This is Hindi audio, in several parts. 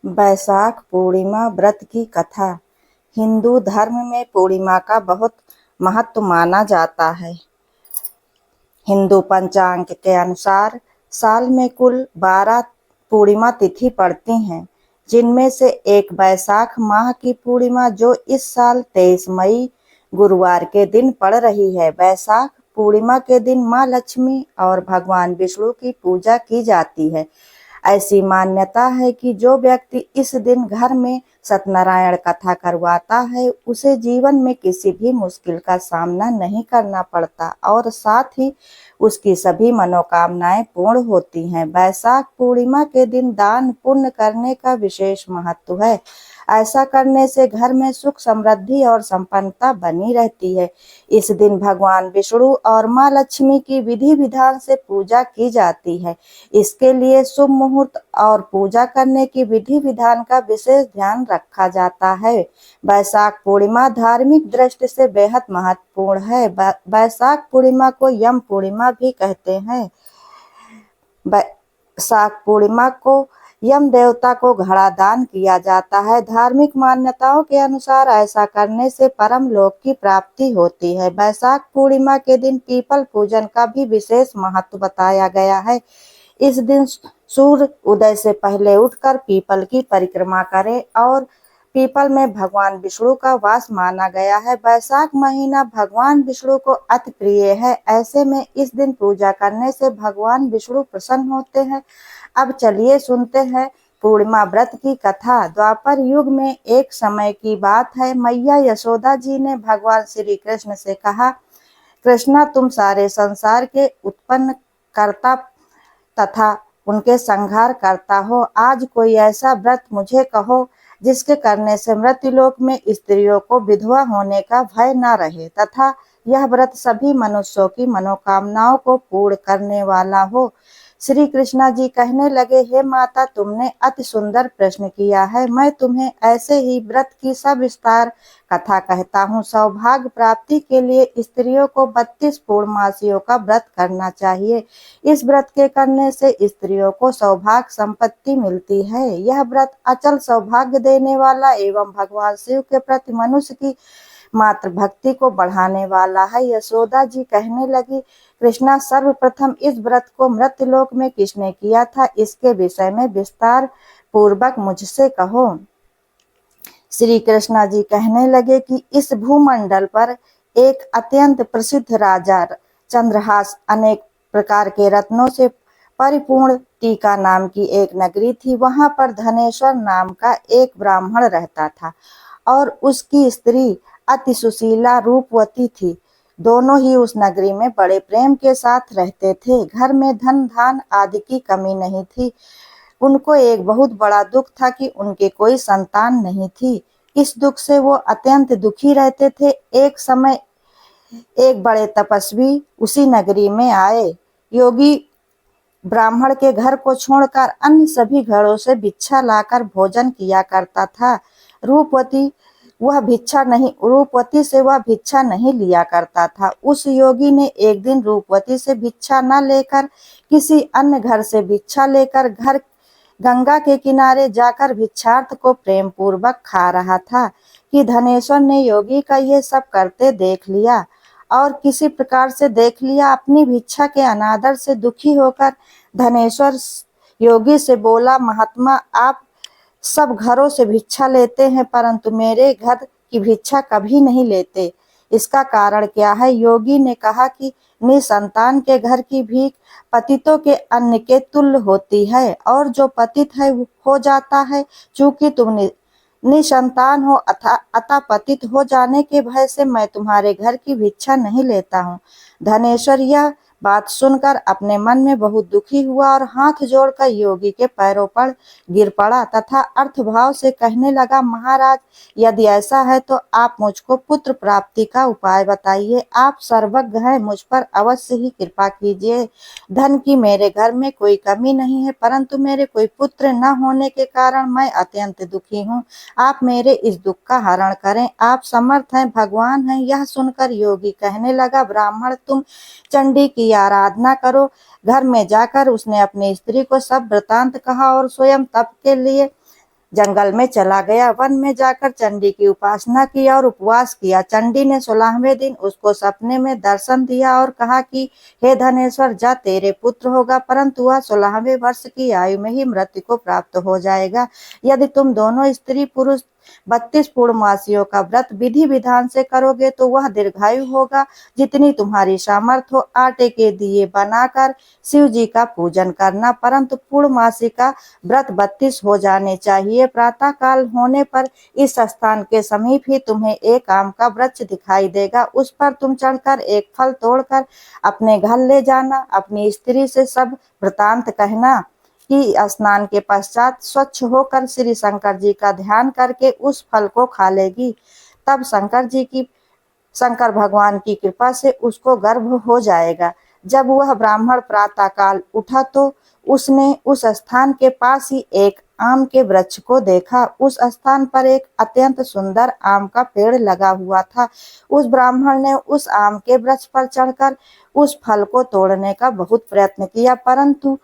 बैसाख पूर्णिमा व्रत की कथा। हिंदू धर्म में पूर्णिमा का बहुत महत्व माना जाता है। हिंदू पंचांग के अनुसार साल में कुल 12 पूर्णिमा तिथि पड़ती हैं, जिनमें से एक बैसाख माह की पूर्णिमा जो इस साल 23 मई गुरुवार के दिन पड़ रही है। बैसाख पूर्णिमा के दिन माँ लक्ष्मी और भगवान विष्णु की पूजा की जाती है। ऐसी मान्यता है कि जो व्यक्ति इस दिन घर में सत्यनारायण कथा करवाता है, उसे जीवन में किसी भी मुश्किल का सामना नहीं करना पड़ता और साथ ही उसकी सभी मनोकामनाएं पूर्ण होती हैं। बैसाख पूर्णिमा के दिन दान पुण्य करने का विशेष महत्व है। ऐसा करने से घर में सुख समृद्धि और संपन्नता बनी रहती है। इस दिन भगवान विष्णु और माँ लक्ष्मी की विधि विधान से पूजा की जाती है। इसके लिए शुभ मुहूर्त और पूजा करने की विधि विधान का विशेष ध्यान रखा जाता है। बैसाख पूर्णिमा धार्मिक दृष्टि से बेहद महत्वपूर्ण है। बैसाख पूर्णिमा को यम पूर्णिमा भी कहते हैं। बैसाख पूर्णिमा को यम देवता को घड़ा दान किया जाता है। धार्मिक मान्यताओं के अनुसार ऐसा करने से परम लोक की प्राप्ति होती है। बैसाख पूर्णिमा के दिन पीपल पूजन का भी विशेष महत्व बताया गया है। इस दिन सूर्य उदय से पहले उठकर पीपल की परिक्रमा करें और पीपल में भगवान विष्णु का वास माना गया है। बैसाख महीना भगवान विष्णु को अति प्रिय है। ऐसे में इस दिन पूजा करने से भगवान विष्णु प्रसन्न होते हैं। अब चलिए सुनते हैं पूर्णिमा व्रत की कथा। द्वापर युग में एक समय की बात है। मैया यशोदा जी ने भगवान श्री कृष्ण से कहा, कृष्णा, तुम सारे संसार के उत्पन्न कर्ता तथा उनके संहार करता हो। आज कोई ऐसा व्रत मुझे कहो जिसके करने से मृत्युलोक में स्त्रियों को विधवा होने का भय न रहे तथा यह व्रत सभी मनुष्यों की मनोकामनाओं को पूर्ण करने वाला हो। श्री कृष्णा जी कहने लगे, हे माता, तुमने अति सुंदर प्रश्न किया है। मैं तुम्हें ऐसे ही व्रत की सविस्तार कथा कहता हूँ। सौभाग्य प्राप्ति के लिए स्त्रियों को 32 पूर्णमासियों का व्रत करना चाहिए। इस व्रत के करने से स्त्रियों को सौभाग्य संपत्ति मिलती है। यह व्रत अचल सौभाग्य देने वाला एवं भगवान शिव के प्रति मनुष्य की मात्र भक्ति को बढ़ाने वाला है। यशोदा जी कहने लगी, कृष्णा, सर्वप्रथम इस व्रत को मृत्युलोक में किसने किया था, इसके विषय में विस्तार पूर्वक मुझसे कहो। श्री कृष्णा जी कहने लगे कि इस भूमंडल पर एक अत्यंत प्रसिद्ध राजा चंद्रहास अनेक प्रकार के रत्नों से परिपूर्ण टीका नाम की एक नगरी थी। वहां पर धनेश्वर नाम का एक ब्राह्मण रहता था और उसकी स्त्री अति सुशीला रूपवती थी। दोनों ही उस नगरी में बड़े प्रेम के साथ रहते थे। घर में धन धान आदि की कमी नहीं थी। उनको एक बहुत बड़ा दुख था कि उनके कोई संतान नहीं थी। इस दुख से वो अत्यंत दुखी रहते थे। एक समय एक बड़े तपस्वी उसी नगरी में आए। योगी ब्राह्मण के घर को छोड़कर अन्य सभी घरों से भिक्षा लाकर भोजन किया करता था। रूपवती से वह भिक्षा नहीं लिया करता था। उस योगी ने एक दिन रूपवती से भिक्षा न लेकर किसी अन्य घर से भिक्षा लेकर घर गंगा के किनारे जाकर भिक्षार्थ को प्रेम पूर्वक खा रहा था कि धनेश्वर ने योगी का ये सब करते देख लिया और किसी प्रकार से देख लिया। अपनी भिक्षा के अनादर से दुखी होकर धनेश्वर योगी से बोला, महात्मा, आप सब घरों से भिक्षा लेते हैं परंतु मेरे घर की भिक्षा कभी नहीं लेते। इसका कारण क्या है? योगी ने कहा कि निसंतान के घर की भीख पतितों के अन्न के तुल्य होती है और जो पतित है हो जाता है। चूंकि तुम निसंतान हो अतः पतित हो जाने के भय से मैं तुम्हारे घर की भिक्षा नहीं लेता हूँ। धनेश्वर यह बात सुनकर अपने मन में बहुत दुखी हुआ और हाथ जोड़कर योगी के पैरों पर गिर पड़ा तथा अर्थभाव से कहने लगा, महाराज, यदि ऐसा है तो आप मुझको पुत्र प्राप्ति का उपाय बताइए। आप सर्वज्ञ हैं, मुझ पर अवश्य ही कृपा कीजिए। धन की मेरे घर में कोई कमी नहीं है परंतु मेरे कोई पुत्र न होने के कारण मैं अत्यंत दुखी हूँ। आप मेरे इस दुख का हरण करें। आप समर्थ हैं, भगवान हैं। यह सुनकर योगी कहने लगा, ब्राह्मण, तुम चंडी की आराधना करो। घर में जाकर उसने अपनी स्त्री को सब वृतांत कहा और स्वयं तप के लिए जंगल में चला गया। वन में जाकर चंडी की उपासना की और उपवास किया। चंडी ने 16वें दिन उसको सपने में दर्शन दिया और कहा कि हे धनेश्वर, जा तेरे पुत्र होगा, परंतु वह 16वें वर्ष की आयु में ही मृत्यु को प्राप्त हो जाएगा। यदि तुम दोनों स्त्री पुरुष 32 पूर्णमासियों का व्रत विधि विधान से करोगे तो वह दीर्घायु होगा। जितनी तुम्हारी सामर्थ्य हो आटे के दिए बनाकर शिव जी का पूजन करना, परंतु पूर्णमासी का व्रत 32 हो जाने चाहिए। प्रातः काल होने पर इस स्थान के समीप ही तुम्हें एक आम का वृक्ष दिखाई देगा। उस पर तुम चढ़कर एक फल तोड़कर अपने घर ले जाना। अपनी स्त्री से सब वृतांत कहना कि स्नान के पश्चात स्वच्छ होकर श्री शंकर जी का ध्यान करके उस फल को खा लेगी। तब शंकर भगवान की कृपा से उसको गर्भ हो जाएगा। जब वह ब्राह्मण प्रातः काल उठा तो उसने उस स्थान के पास ही एक आम के वृक्ष को देखा। उस स्थान पर एक अत्यंत सुंदर आम का पेड़ लगा हुआ था। उस ब्राह्मण ने उस आम के वृक्ष पर चढ़कर उस फल को तोड़ने का बहुत प्रयत्न किया, परंतु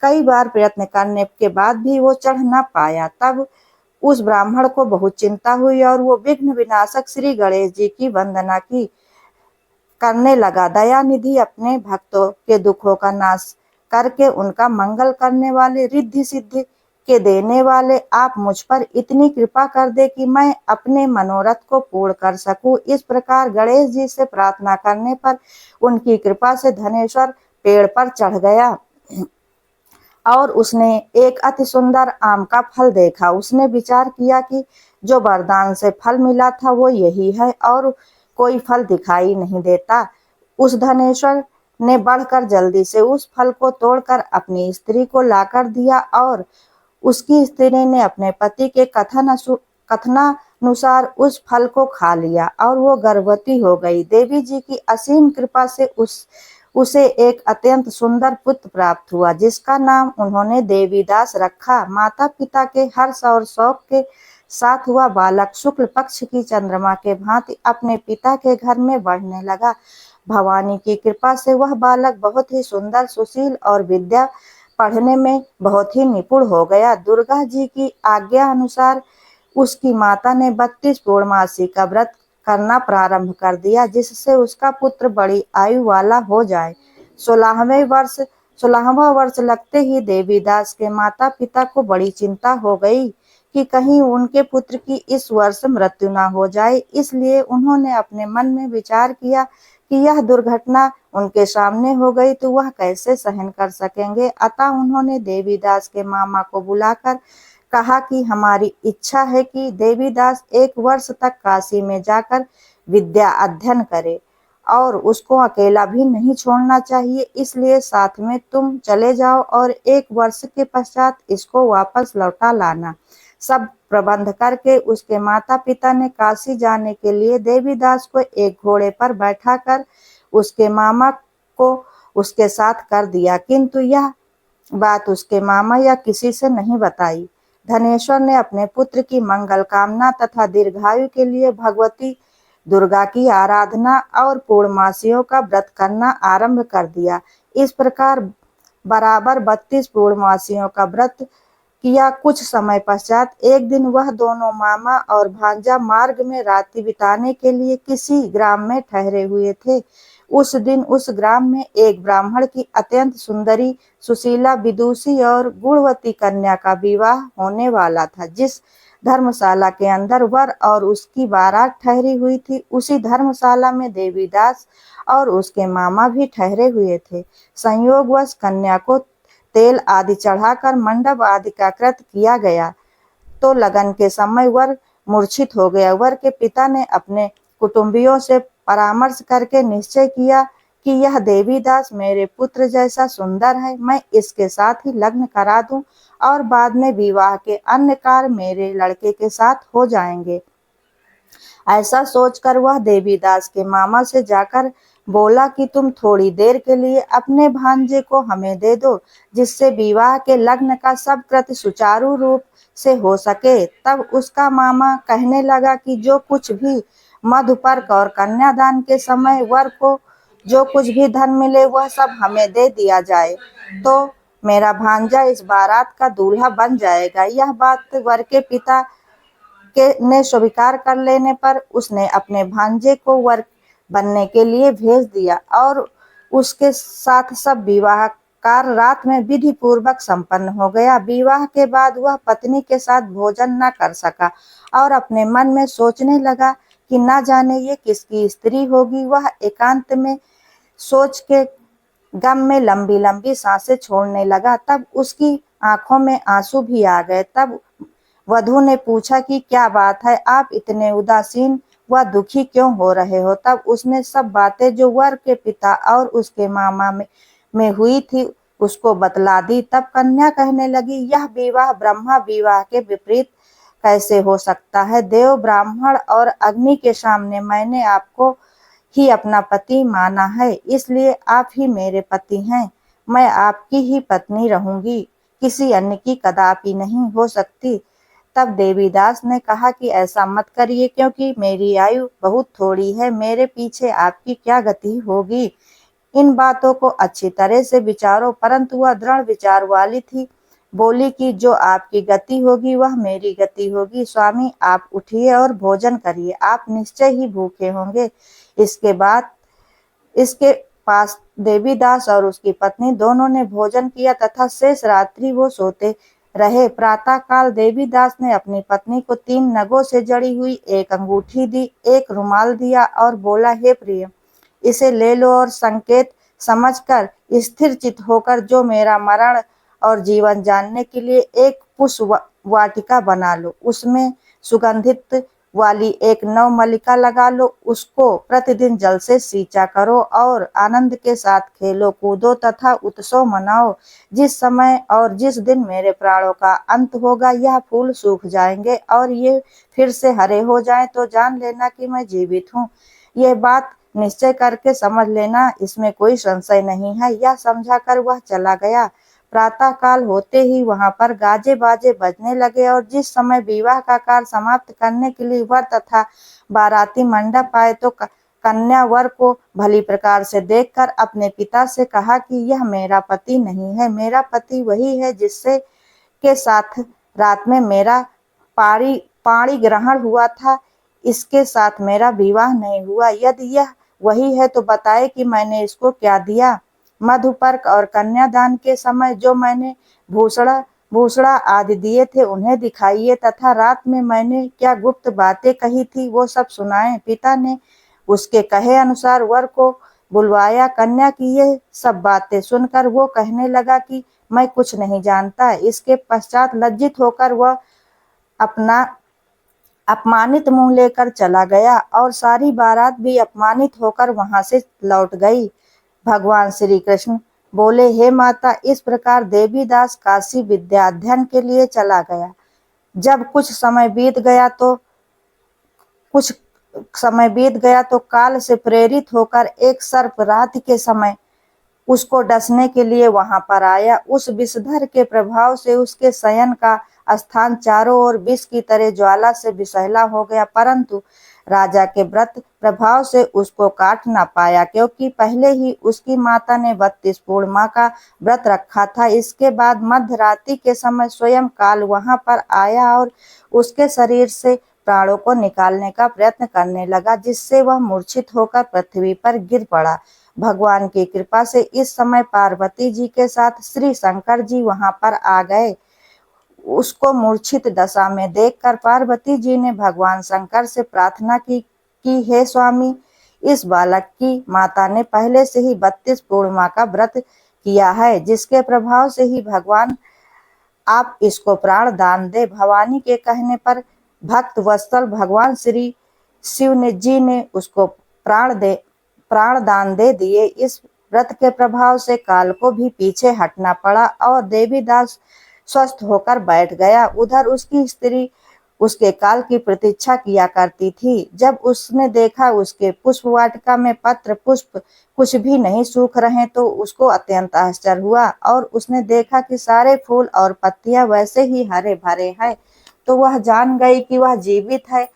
कई बार प्रयत्न करने के बाद भी वो चढ़ न पाया। तब उस ब्राह्मण को बहुत चिंता हुई और वो विघ्न विनाशक श्री गणेश जी की वंदना की करने लगा। दयानिधि अपने भक्तों के दुखों का नाश करके उनका मंगल करने वाले, रिद्धि सिद्धि के देने वाले, आप मुझ पर इतनी कृपा कर दे कि मैं अपने मनोरथ को पूर्ण कर सकूं। इस प्रकार गणेश जी से प्रार्थना करने पर उनकी कृपा से धनेश्वर पेड़ पर चढ़ गया और उसने एक अति सुंदर आम का फल देखा। उसने विचार किया कि जो वरदान से फल मिला था वो यही है और कोई फल दिखाई नहीं देता। उस धनेश्वर ने बढ़कर जल्दी से उस फल को तोड़कर अपनी स्त्री को लाकर दिया और उसकी स्त्री ने अपने पति के कथनानुसार उस फल को खा लिया और वो गर्भवती हो गई। देवी जी की असीम कृपा से उसे एक अत्यंत सुंदर पुत्र प्राप्त हुआ, जिसका नाम उन्होंने देवीदास रखा। माता पिता के हर्ष और शौक के साथ हुआ बालक शुक्ल पक्ष की चंद्रमा के भांति अपने पिता के घर में बढ़ने लगा। भवानी की कृपा से वह बालक बहुत ही सुंदर, सुशील और विद्या पढ़ने में बहुत ही निपुण हो गया। दुर्गा जी की आज्ञा अनुसार उसकी माता ने 32 पूर्णमासी का व्रत करना प्रारंभ कर दिया, जिससे उसका पुत्र बड़ी आयु वाला हो जाए। 16वां वर्ष लगते ही देवीदास के माता पिता को बड़ी चिंता हो गई कि कहीं उनके पुत्र की इस वर्ष मृत्यु न हो जाए। इसलिए उन्होंने अपने मन में विचार किया कि यह दुर्घटना उनके सामने हो गई तो वह कैसे सहन कर सकेंगे। अतः उन्होंने देवीदास के मामा को बुलाकर कहा कि हमारी इच्छा है कि देवीदास 1 वर्ष तक काशी में जाकर विद्या अध्ययन करे और उसको अकेला भी नहीं छोड़ना चाहिए, इसलिए साथ में तुम चले जाओ और 1 वर्ष के पश्चात इसको वापस लौटा लाना। सब प्रबंध करके उसके माता पिता ने काशी जाने के लिए देवीदास को एक घोड़े पर बैठाकर उसके मामा को उसके साथ कर दिया, किंतु यह बात उसके मामा या किसी से नहीं बताई। धनेश्वर ने अपने पुत्र की मंगल कामना तथा दीर्घायु के लिए भगवती दुर्गा की आराधना और पूर्णमासियों का व्रत करना आरंभ कर दिया। इस प्रकार बराबर 32 पूर्णमासियों का व्रत किया। कुछ समय पश्चात एक दिन वह दोनों मामा और भांजा मार्ग में रात्रि बिताने के लिए किसी ग्राम में ठहरे हुए थे। उस दिन उस ग्राम में एक ब्राह्मण की अत्यंत सुंदरी, सुशीला, विदुषी और गुणवती कन्या का विवाह होने वाला था। जिस धर्मशाला के अंदर वर और उसकी बारात ठहरी हुई थी, उसी धर्मशाला में देवीदास और उसके मामा भी ठहरे हुए थे। संयोगवश कन्या को तेल आदि चढ़ाकर मंडप आदि का कृत किया गया तो लगन के समय वर मूर्छित हो गया। वर के पिता ने अपने कुटुंबियों से परामर्श करके निश्चय किया कि यह देवीदास मेरे पुत्र जैसा सुंदर है, मैं इसके साथ ही लग्न करा दूं और बाद में विवाह के अन्य कार्य मेरे लड़के के साथ हो जाएंगे। ऐसा सोचकर वह देवीदास के मामा से जाकर बोला कि तुम थोड़ी देर के लिए अपने भांजे को हमें दे दो, जिससे विवाह के लग्न का सब कृत्य सुचारू रूप से हो सके। तब उसका मामा कहने लगा कि जो कुछ भी मधुपर्क और कन्यादान के समय वर को जो कुछ भी धन मिले वह सब हमें दे दिया जाए। तो मेरा भांजा इस बारात का दूल्हा बन जाएगा। यह बात वर के पिता के ने स्वीकार कर लेने पर उसने अपने भांजे को वर बनने के लिए भेज दिया और उसके साथ सब विवाह कार्य रात में विधि पूर्वक संपन्न हो गया। विवाह के बाद वह पत्नी के साथ भोजन न कर सका और अपने मन में सोचने लगा कि न जाने ये किसकी स्त्री होगी। वह एकांत में सोच के गम में लंबी लंबी सांसें छोड़ने लगा। तब उसकी आंखों में आंसू भी आ गए। तब वधू ने पूछा कि क्या बात है, आप इतने उदासीन व दुखी क्यों हो रहे हो। तब उसने सब बातें जो वर के पिता और उसके मामा में हुई थी उसको बतला दी। तब कन्या कहने लगी, यह विवाह ब्रह्मा विवाह के विपरीत कैसे हो सकता है। देव ब्राह्मण और अग्नि के सामने मैंने आपको ही अपना पति माना है, इसलिए आप ही मेरे पति हैं। मैं आपकी ही पत्नी रहूंगी, किसी अन्य की कदापि नहीं हो सकती। तब देवीदास ने कहा कि ऐसा मत करिए, क्योंकि मेरी आयु बहुत थोड़ी है, मेरे पीछे आपकी क्या गति होगी। इन बातों को अच्छी तरह से विचारो। परंतु वह दृढ़ विचार वाली थी। बोली कि जो आपकी गति होगी वह मेरी गति होगी। स्वामी, आप उठिए और भोजन करिए, आप निश्चय ही भूखे होंगे। इसके बाद इसके पास देवीदास और उसकी पत्नी दोनों ने भोजन किया तथा शेष रात्रि वो सोते रहे। प्रातः काल देवीदास ने अपनी पत्नी को 3 नगों से जड़ी हुई एक अंगूठी दी, एक रुमाल दिया और बोला, हे प्रिय, इसे ले लो और संकेत समझकर स्थिर चित होकर जो मेरा मरण और जीवन जानने के लिए एक पुष्प वाटिका बना लो। उसमें सुगंधित वाली एक नवमल्लिका लगा लो। उसको प्रतिदिन जल से सींचा करो और आनंद के साथ खेलो कूदो तथा उत्सव मनाओ। जिस समय और जिस दिन मेरे प्राणों का अंत होगा यह फूल सूख जाएंगे और ये फिर से हरे हो जाएं तो जान लेना कि मैं जीवित हूँ। यह बात निश्चय करके समझ लेना, इसमें कोई संशय नहीं है। यह समझाकर वह चला गया। प्रातः काल होते ही वहां पर गाजे बाजे बजने लगे और जिस समय विवाह का कार्य समाप्त करने के लिए वर तथा बाराती मंडप आए तो कन्या वर को भली प्रकार से देखकर अपने पिता से कहा कि यह मेरा पति नहीं है, मेरा पति वही है जिससे के साथ रात में मेरा पाणी ग्रहण हुआ था। इसके साथ मेरा विवाह नहीं हुआ। यदि यह वही है तो बताए कि मैंने इसको क्या दिया। मधुपर्क और कन्यादान के समय जो मैंने भूषणा आदि दिए थे उन्हें दिखाइए तथा रात में मैंने क्या गुप्त बातें कही थी वो सब सुनाएं। पिता ने उसके कहे अनुसार वर को बुलवाया। कन्या की ये सब बातें सुनकर वो कहने लगा कि मैं कुछ नहीं जानता। इसके पश्चात लज्जित होकर वह अपना अपमानित मुंह लेकर चला गया और सारी बारात भी अपमानित होकर वहां से लौट गई। भगवान श्री कृष्ण बोले, हे माता, इस प्रकार देवीदास काशी विद्या अध्ययन के लिए चला गया। जब कुछ समय बीत गया तो काल से प्रेरित होकर एक सर्प रात के समय उसको डसने के लिए वहां पर आया। उस विषधर के प्रभाव से उसके शयन का स्थान चारों ओर विष की तरह ज्वाला से विषैला हो गया, परंतु राजा के व्रत प्रभाव से उसको काट न पाया, क्योंकि पहले ही उसकी माता ने 32 पूर्णिमा का व्रत रखा था। इसके बाद मध्य रात्रि के समय स्वयं काल वहां पर आया और उसके शरीर से प्राणों को निकालने का प्रयत्न करने लगा, जिससे वह मूर्छित होकर पृथ्वी पर गिर पड़ा। भगवान की कृपा से इस समय पार्वती जी के साथ श्री शंकर जी वहां पर आ गए। उसको मूर्छित दशा में देखकर पार्वती जी ने भगवान शंकर से प्रार्थना की हे स्वामी, इस बालक की माता ने पहले से ही 32 पूर्णिमा का व्रत किया है, जिसके प्रभाव से ही भगवान आप इसको प्राण दान दे। भवानी के कहने पर भक्त वत्सल भगवान श्री शिव जी ने उसको प्राण दान दे दिए। इस व्रत के प्रभाव से काल को भी पीछे हटना पड़ा और देवीदास स्वस्थ होकर बैठ गया। उधर उसकी स्त्री उसके काल की प्रतीक्षा किया करती थी। जब उसने देखा उसके पुष्प वाटिका में पत्र पुष्प कुछ भी नहीं सूख रहे तो उसको अत्यंत आश्चर्य हुआ और उसने देखा कि सारे फूल और पत्तियां वैसे ही हरे भरे हैं, तो वह जान गई कि वह जीवित है।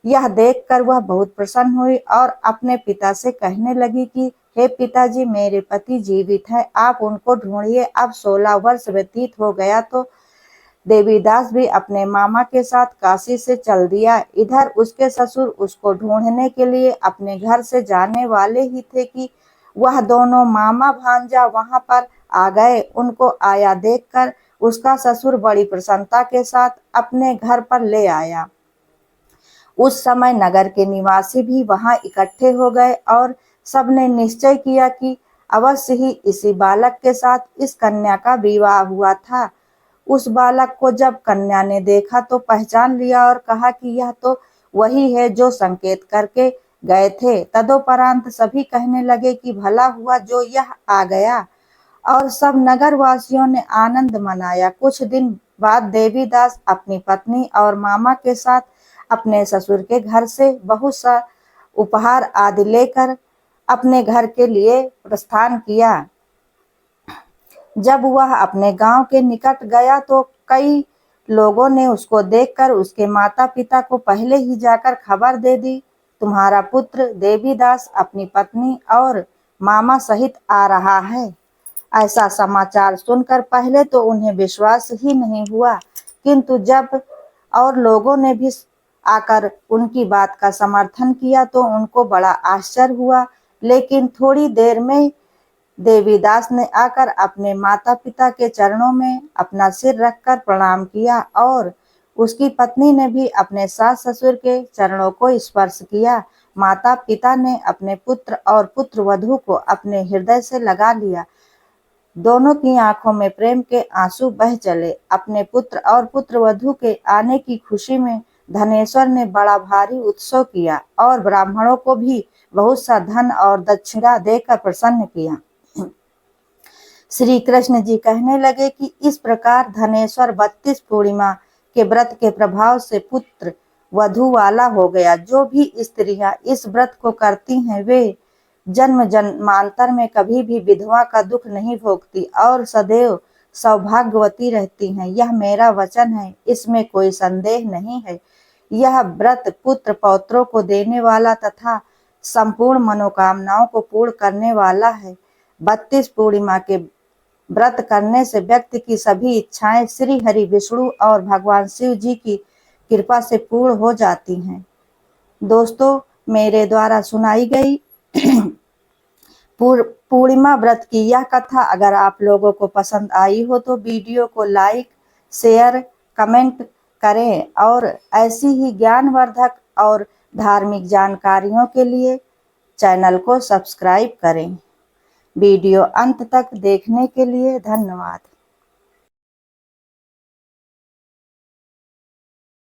यह देखकर वह बहुत प्रसन्न हुई और अपने पिता से कहने लगी कि हे पिताजी, मेरे पति जीवित हैं, आप उनको ढूंढिए। अब 16 वर्ष व्यतीत हो गया तो देवीदास भी अपने मामा के साथ काशी से चल दिया। इधर उसके ससुर उसको ढूंढने के लिए अपने घर से जाने वाले ही थे कि वह दोनों मामा भांजा वहां पर आ गए। उनको आया देखकर उसका ससुर बड़ी प्रसन्नता के साथ अपने घर पर ले आया। उस समय नगर के निवासी भी वहां इकट्ठे हो गए और सबने निश्चय किया कि अवश्य ही इसी बालक के साथ इस कन्या का विवाह हुआ था। उस बालक को जब कन्या ने देखा तो पहचान लिया और कहा कि यह तो वही है जो संकेत करके गए थे। तदोपरांत सभी कहने लगे कि भला हुआ जो यह आ गया, और सब नगर वासियों ने आनंद मनाया। कुछ दिन बाद देवीदास अपनी पत्नी और मामा के साथ अपने ससुर के घर से बहुत सा उपहार आदि लेकर अपने घर के लिए प्रस्थान किया। जब वह अपने गांव के निकट गया तो कई लोगों ने उसको देखकर उसके माता पिता को पहले ही जाकर खबर दे दी, तुम्हारा पुत्र देवीदास अपनी पत्नी और मामा सहित आ रहा है। ऐसा समाचार सुनकर पहले तो उन्हें विश्वास ही नहीं हुआ, किंतु जब और लोगों ने भी आकर उनकी बात का समर्थन किया तो उनको बड़ा आश्चर्य हुआ। लेकिन थोड़ी देर में देवीदास ने आकर अपने माता पिता के चरणों में अपना सिर रखकर प्रणाम किया और उसकी पत्नी ने भी अपने सास ससुर के चरणों को स्पर्श किया। माता पिता ने अपने पुत्र और पुत्र वधू को अपने हृदय से लगा लिया। दोनों की आंखों में प्रेम के आंसू बह चले। अपने पुत्र और पुत्र वधू के आने की खुशी में धनेश्वर ने बड़ा भारी उत्सव किया और ब्राह्मणों को भी बहुत सा धन और दक्षिणा देकर प्रसन्न किया। श्री कृष्ण जी कहने लगे कि इस प्रकार धनेश्वर 32 पूर्णिमा के व्रत के प्रभाव से पुत्र वधू वाला हो गया। जो भी स्त्रियां इस व्रत को करती हैं वे जन्म जन्मांतर में कभी भी विधवा का दुख नहीं भोगती और सदैव सौभाग्यवती रहती हैं। यह मेरा वचन है, इसमें कोई संदेह नहीं है। यह व्रत पुत्र पौत्रों को देने वाला तथा संपूर्ण मनोकामनाओं को पूर्ण करने वाला है। 32 पूर्णिमा के व्रत करने से व्यक्ति की सभी इच्छाएं श्री हरि विष्णु और भगवान शिव जी की कृपा से पूर्ण हो जाती हैं। दोस्तों, मेरे द्वारा सुनाई गई पूर्णिमा व्रत की यह कथा अगर आप लोगों को पसंद आई हो तो वीडियो को लाइक, शेयर, कमेंट करें और ऐसी ही ज्ञानवर्धक और धार्मिक जानकारियों के लिए चैनल को सब्सक्राइब करें। वीडियो अंत तक देखने के लिए धन्यवाद।